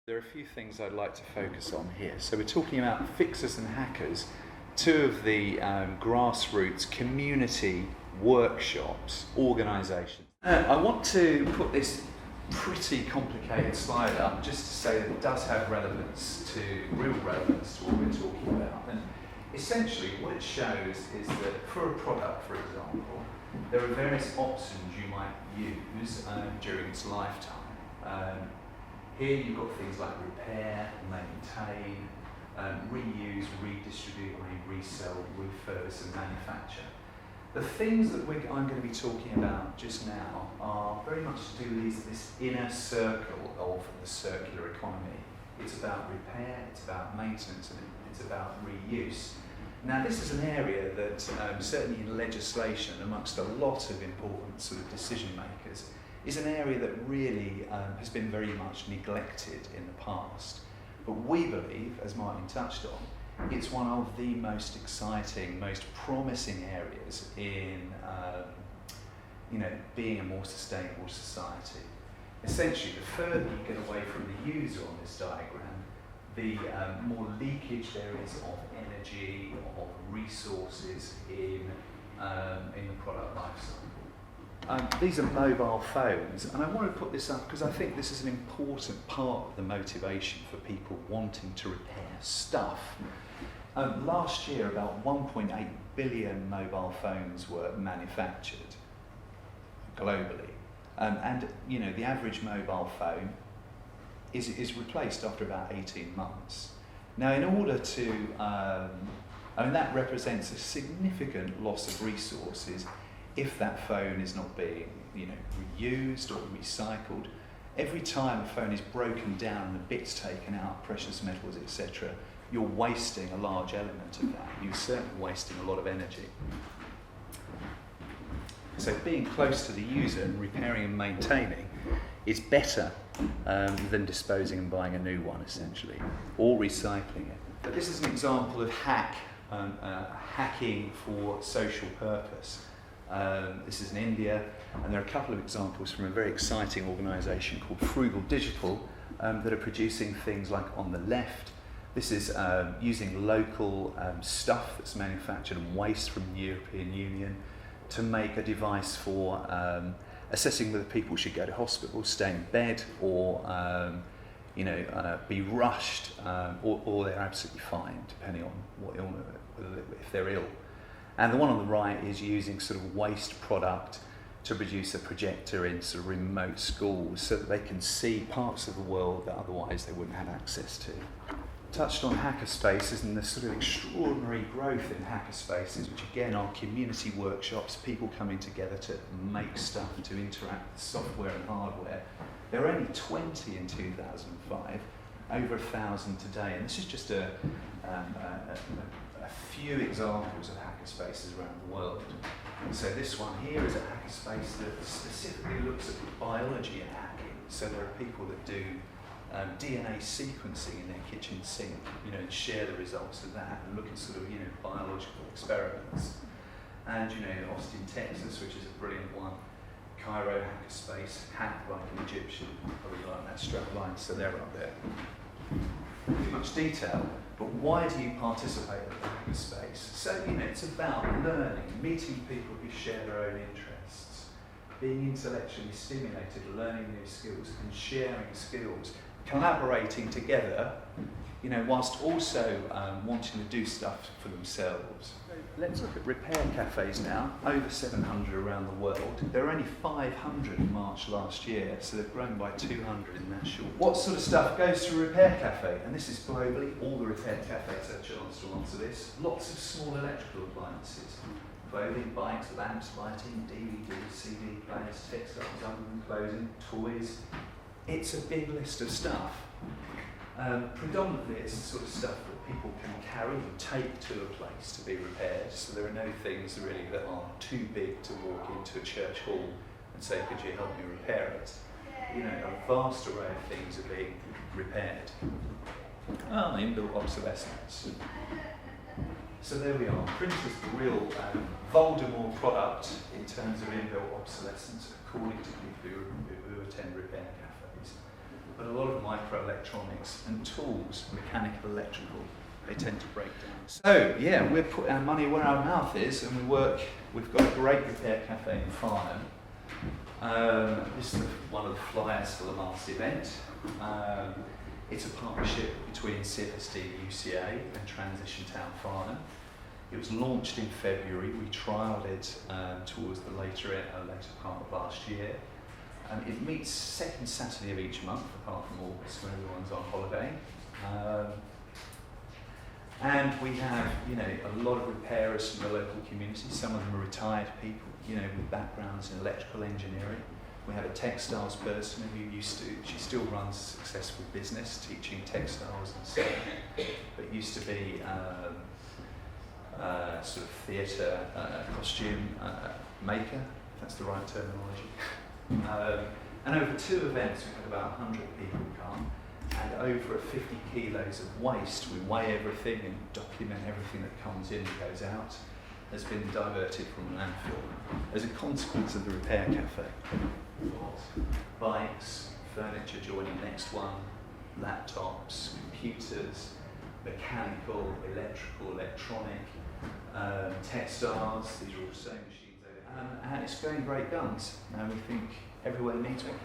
There are a few things I'd like to focus on here. So we're talking about fixers and hackers, two of the grassroots community workshops, organisations. I want to put this pretty complicated slide up just to say that it does have real relevance to what we're talking about. And essentially what it shows is that for a product, for example, there are various options you might use during its lifetime. Here you've got things like repair, maintain, reuse, redistribute, resell, refurbish and manufacture. The things that I'm going to be talking about just now are very much to do with this inner circle of the circular economy. It's about repair, it's about maintenance, and it's about reuse. Now this is an area that certainly in legislation, amongst a lot of important sort of decision makers, is an area that really has been very much neglected in the past. But we believe, as Martin touched on, it's one of the most exciting, most promising areas in being a more sustainable society. Essentially, the further you get away from the user on this diagram, the more leakage there is of energy, of resources in the product life cycle. These are mobile phones, and I want to put this up because I think this is an important part of the motivation for people wanting to repair stuff. Last year, about 1.8 billion mobile phones were manufactured globally, and the average mobile phone is replaced after about 18 months. Now, in order to, that represents a significant loss of resources if that phone is not being, reused or recycled. Every time a phone is broken down and the bits taken out, precious metals, etc., you're wasting a large element of that. You're certainly wasting a lot of energy. So being close to the user and repairing and maintaining is better than disposing and buying a new one, essentially, or recycling it. But this is an example of hacking for social purpose. This is in India, and there are a couple of examples from a very exciting organisation called Frugal Digital that are producing things like on the left. This is using local stuff that's manufactured and waste from the European Union to make a device for assessing whether people should go to hospital, stay in bed, or be rushed, or they're absolutely fine, depending on what illness, if they're ill. And the one on the right is using sort of waste product to produce a projector in sort of remote schools so that they can see parts of the world that otherwise they wouldn't have access to. Touched on hackerspaces and the sort of extraordinary growth in hackerspaces, which again are community workshops, people coming together to make stuff, to interact with software and hardware. There were only 20 in 2005, over 1,000 today, and this is just a few examples of hackerspaces around the world. So this one here is a hackerspace that specifically looks at biology and hacking. So there are people that do DNA sequencing in their kitchen sink, and share the results of that and look at sort of, biological experiments. And, Austin, Texas, which is a brilliant one, Cairo hackerspace, hacked like an Egyptian, probably like that strap line, so they're up there. Too much detail, but why do you participate in the hackerspace? So, it's about learning, meeting people who share their own interests, being intellectually stimulated, learning new skills and sharing skills, collaborating together, whilst also wanting to do stuff for themselves. Let's look at repair cafes now, over 700 around the world. There were only 500 in March last year, so they've grown by 200 in that short. What sort of stuff goes to a repair cafe? And this is globally, all the repair cafes have a chance to answer this. Lots of small electrical appliances, clothing, bikes, lamps, lighting, DVDs, CD players, textiles, underwear, clothing, toys. It's a big list of stuff. Predominantly it's the sort of stuff that people can carry and take to a place to be repaired, so there are no things really that are too big to walk into a church hall and say, could you help me repair it? A vast array of things are being repaired. Inbuilt obsolescence. So there we are. Printers the real Voldemort product in terms of inbuilt obsolescence, according to people who attend repair cafes. But a lot of microelectronics and tools, mechanical, electrical, they tend to break down. So yeah, we're putting our money where our mouth is, and we've got a great repair cafe in Farnham. This is one of the flyers for the last event. It's a partnership between CFSD, UCA and Transition Town Farnham. It was launched in February. We trialled it towards the later part of last year. It meets second Saturday of each month, apart from August when everyone's on holiday. And we have, a lot of repairers from the local community. Some of them are retired people, with backgrounds in electrical engineering. We have a textiles person who she still runs a successful business teaching textiles and so on, but used to be sort of theatre costume maker, if that's the right terminology. And over 2 events, we had about 100 people come, and over 50 kilos of waste. We weigh everything and document everything that comes in and goes out, has been diverted from landfill as a consequence of the repair cafe. Bikes, furniture joining next one, laptops, computers, mechanical, electrical, electronic, textiles. These are all sewing machines over here. And it's going great guns, and we think everywhere needs one.